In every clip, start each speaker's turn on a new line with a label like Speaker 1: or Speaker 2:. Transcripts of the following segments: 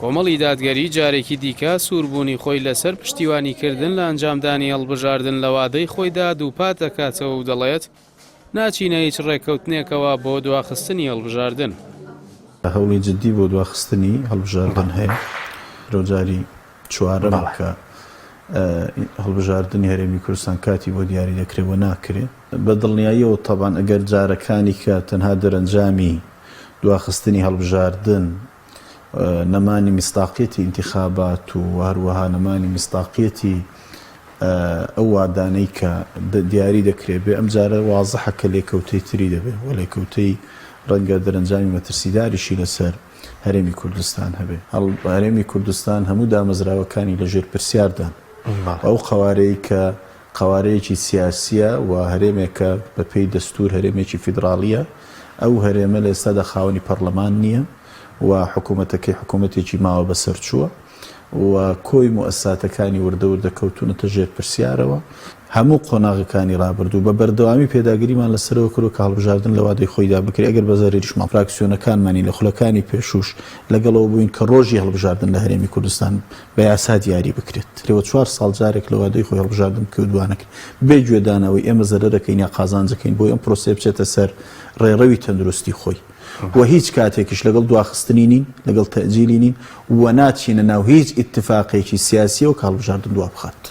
Speaker 1: کۆمەڵی دادگەری جارێکی دیکە سووربوونی خۆی لەسەر پشتیوانیکردن لە ئەنجامدانی هەڵبژاردن لە وادەی خۆیدا دووپات دەکاتەوە و دەڵێت ناچینە هیچ ڕێککەوتنێکەوە بۆ دواخستنی هەڵبژاردن.
Speaker 2: هەوڵی جددی بۆ دواخستنی هەڵبژاردن هەیە ڕۆژاری چوارەم کە هەڵبژاردننی هەرێمی کوردستان کاتی بۆ دیاری دەکرێەوە ناکرێت بە دڵنیاییەوە تەبان ئەگەر جارەکانی کە تەنها دەرەنجامی دواخستنی هەڵبژاردن نەمانی میستاقیەتی انتخابات و هەروەها نەمانی میستاقیەتی ئەو وادانەی کە دیاری دەکرێت بێ ئەم جارە وازەحە کە لێکەوتەی تری دەبێت و لێکەوتەی ڕەنگە دەرەنجامی مەترسیداریشی لەسەر هەرێمی کوردستان هەبێ. هەرێمی کوردستان هەموو دامەزراوەکانی لەژێر پرسیاردان ئەو قوارەی کە قوارەیەکی سیاسیە و هەرێمێکە بەپێی دەستور هەرێمێکی فیدراالیە ئەو هەرێمە لە ئێستادا خاوەنی پەرلەمان نییە و حکوومەتەکەی حکوومەتێکی ماوە بەسەر چووە و کۆی موئسساتەکانی وردەوردە کەوتونەتە ژێر پرسیارەوە هەموو قۆناغەکانی ڕابردوو بە بەردەوامی پێداگریمان لەسەرەوە کرد کە هەڵبژاردن لە وادەی خۆیدا بکرێت ئەگەر بەزارێریشمان فراکسیۆنەکانمانی لە خولەکانی پێشوش لەگەڵەوە بووین کە ڕۆژی هەڵبژاردن لە هەرێمی کوردستان بە یاسا دیاری بکرێت لێوە 4 ساڵ جارێک لە وادەی خۆی هەڵبژاردن کردوانەکە بێ گوێدانەوەی ئێمە زەرەرەکەین یا قازانجەکەین بۆ ئەم پرۆسێ بچێتە سەر ڕێڕەوی تەندروستی خۆی و هیچ کاتێکیش لەگەڵ دواخستنی نین لەگەڵ تەجیلی نین و ناچینە ناو هیچ ئیتفاقێکی سیاسی و هەڵبژاردن دوا بخات.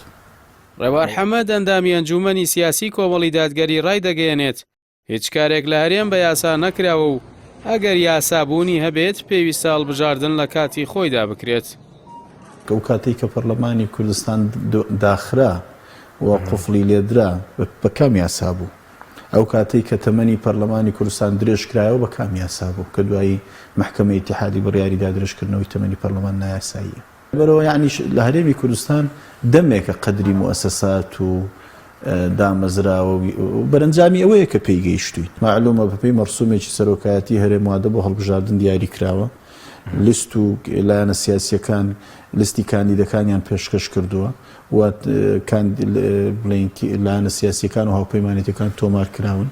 Speaker 1: ڕێوار حەمەد ئەندامی ئەنجومەنی سیاسی کۆمەڵی دادگەری ڕای دەگەیەنێت هیچ کارێک لە هەرێم بە یاسا نەکراوە و ئەگەر یاسابوونی هەبێت پێویستە هەڵبژاردن لە کاتی خۆیدا بکرێت.
Speaker 2: ئەو کاتێک کە پەرلەمانی کوردستان داخرا و قوفڵی لێدرا بە کام یاسا بوو ئەو کاتەی کە تەمەنی پەرلەمانی کوردستان درێژکرایەوە بە کام یاسا بوو کە دوایی محکەمەی ئیتیحادی بڕیاریدا درێژکردنەوەی تەمەنی پەرلەمان نایاساییە. بەرەوە یعنی لە هەرێمی کوردستان دەمێکە قەدری موئسسات و دامەزراوە و بەرەنجامی ئەوەیە کە پێی گەیشتوویت معلومە بەپێی مەرسومێکی سەرۆکایەتی هەرێم وادە بۆ هەڵبژاردن دیاری کراوە لیست و لایەنە سیاسیەکان لیستی کاندیدەکانیان پێشکەش کردووە و لایەنە سیاسیەکان و هاوپەیمانێتەکان تۆمار کراون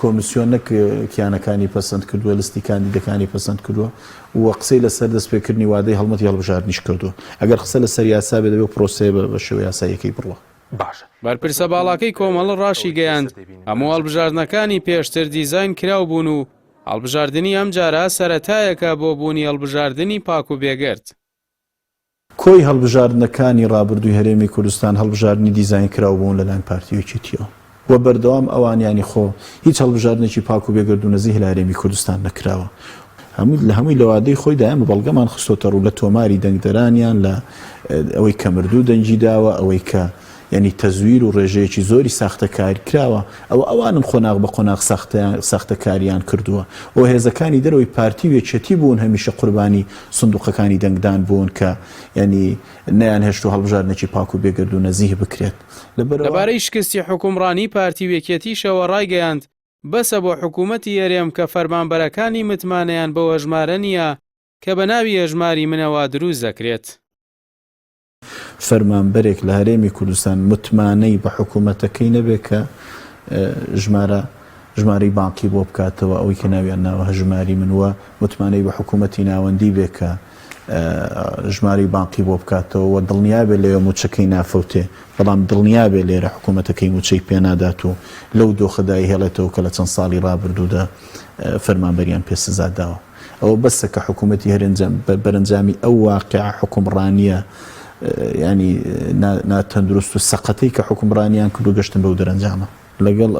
Speaker 2: کۆمیسیۆنەک کیانەکانی پەسەند کردووە لیستی کاندیدەکانی پەسەند کردووە و قسەی لەسەر دەستپێکردنی وادەی هەڵمەتی هەڵبژاردنیش کردووە ئەگەر قسە لەسەر یاسا بێ دەبێت پرۆسێ بە شێوەی یاساییەکەی بڕوە.
Speaker 3: باشە
Speaker 1: بەرپرسە باڵاکەی کۆمەڵ ڕاشی گەیاند هەموو هەڵبژاردنەکانی پێشتر دیزاین کراو بوون و هەڵبژاردننی ئەم جارە سەرەتایەکە بۆ بوونی هەڵبژاردننی پاک و بێگرت.
Speaker 2: کۆی هەڵبژاردنەکانی ڕابردووی هەرێمی کوردستان هەڵبژاردننی دیزاین کراو بوون لەلایەن پارتیۆکی تیۆ و بەردەوام ئەوانیانی خۆ هیچ هەڵبژاردنێکی پاک و بێگرد و نزیه لە هەرێمی کوردستان نەکراوە لە هەمووی لە وادەی خۆیدا ئەمە بەڵگەمان خستۆتە ڕوو لە تۆماری دەنگدەرانیان لە ئەوەی کە مردوو دەنجی داوە ئەوەی کە ینی تەزویر و ڕێژەیەکی زۆری ساختەکاری کراوە ئەوانم خۆناغ بە خۆناغ ساختەکاریان کردووە و هێزەکانی دەرەوەی پارتی وێچەتی بوون هەمیشە قوربانی سندوقەکانی دەنگدان بوون کە ینی نەیان هێشت و هەڵبژاردنێکی پاک و بێگرد و نەزیه بکرێت.
Speaker 1: لەبارەی شکستی حکومڕانی پارتی وێکێتیشەوە ڕایگەیاند بەسە بۆ حکوومەتی هەرێم کە فەرمانبەرەکانی متمانەیان بەو هەژمارە نییە کە بە ناوی هەژماری منەوە دروست دەکرێت.
Speaker 2: فەرمانبەرێک لە هەرێمی کوردستان متمانەی بە حکوومەتەکەی نەبێت کە ژمارەی بانقی بۆ بکاتەوە ئەوەی کە ناویان ناوە هەژماری من وە متمانەی بە حکوومەتی ناوەندی بێ کە ژماری بانقی بۆ بکاتەوە و دڵنیا بێ لێوە موچەکەی نافەوتێ بەڵام دڵنیا بێ لێرە حکوومەتەکەی موچەی پێنادات و لەو دۆخەدای هێڵێتەوە کە لە چەند ساڵی ڕابردوودا فەرمانبەریان پێسزاداوە. ئەوە بەسە کە حکوومەتی بەرەنجامی ئەو واقعە حکومڕانیە ینی ناتەندروست و سەقەتەی کە حکومڕانیان کرد و گەشتن بەو دەرەنجامە لەگەڵ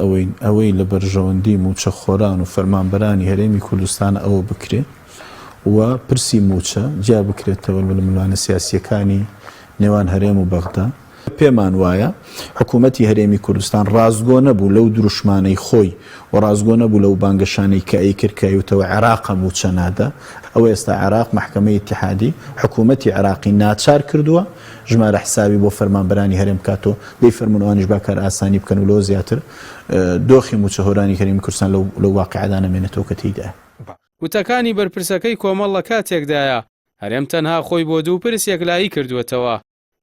Speaker 2: ئەوەی لە بەرژەوەندی موچە خۆران و فەرمانبەرانی هەرێمی کوردستان ئەوە بکرێت و پرسی موچە جا بکرێتەوە لە ملوانە سیاسیەکانی نێوان هەرێم و بەغدا. پێمان وایە حکوومەتی هەرێمی کوردستان ڕازگۆ نەبوو لەو دروشمانەی خۆی و ڕازگۆ نەبوو لەو بانگەشانەی کە ئەیکرد کەوتەوە عێراق موچە نادا ئەوە ئێستا عێراق محکەمەی ئیتیحادی حکوومەتی عێراقی ناچار کردووە ژمارە حسابی بۆ فەرمانبەرانی هەرێم کاتۆ دەی فەرمانەوانیش با کار ئاسانی بکەن و لەوە زیاتر دۆخی موچە هۆرانی هەرێمی کوردستان لەو واقعەدا نەمێنێتەوە کە تێیدا.
Speaker 1: وتەکانی بەرپرسەکەی کۆمەڵ لە کاتێکدایە هەرێم تەنها خۆی بۆ دوو پرسێک لایی کردووەتەوە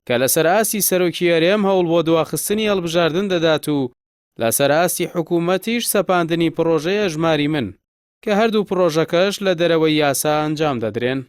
Speaker 1: کە لەسەر ئاستی سەرۆکی هەرێم هەوڵ بۆ دواخستنی هەڵبژاردن دەدات و لەسەر ئاستی حکوومەتیش سەپاندنی پرۆژەیە ژماری من. کە هەردوو پرۆژەکەش لە دەرەوەی یاسا ئەنجام دەدرێن.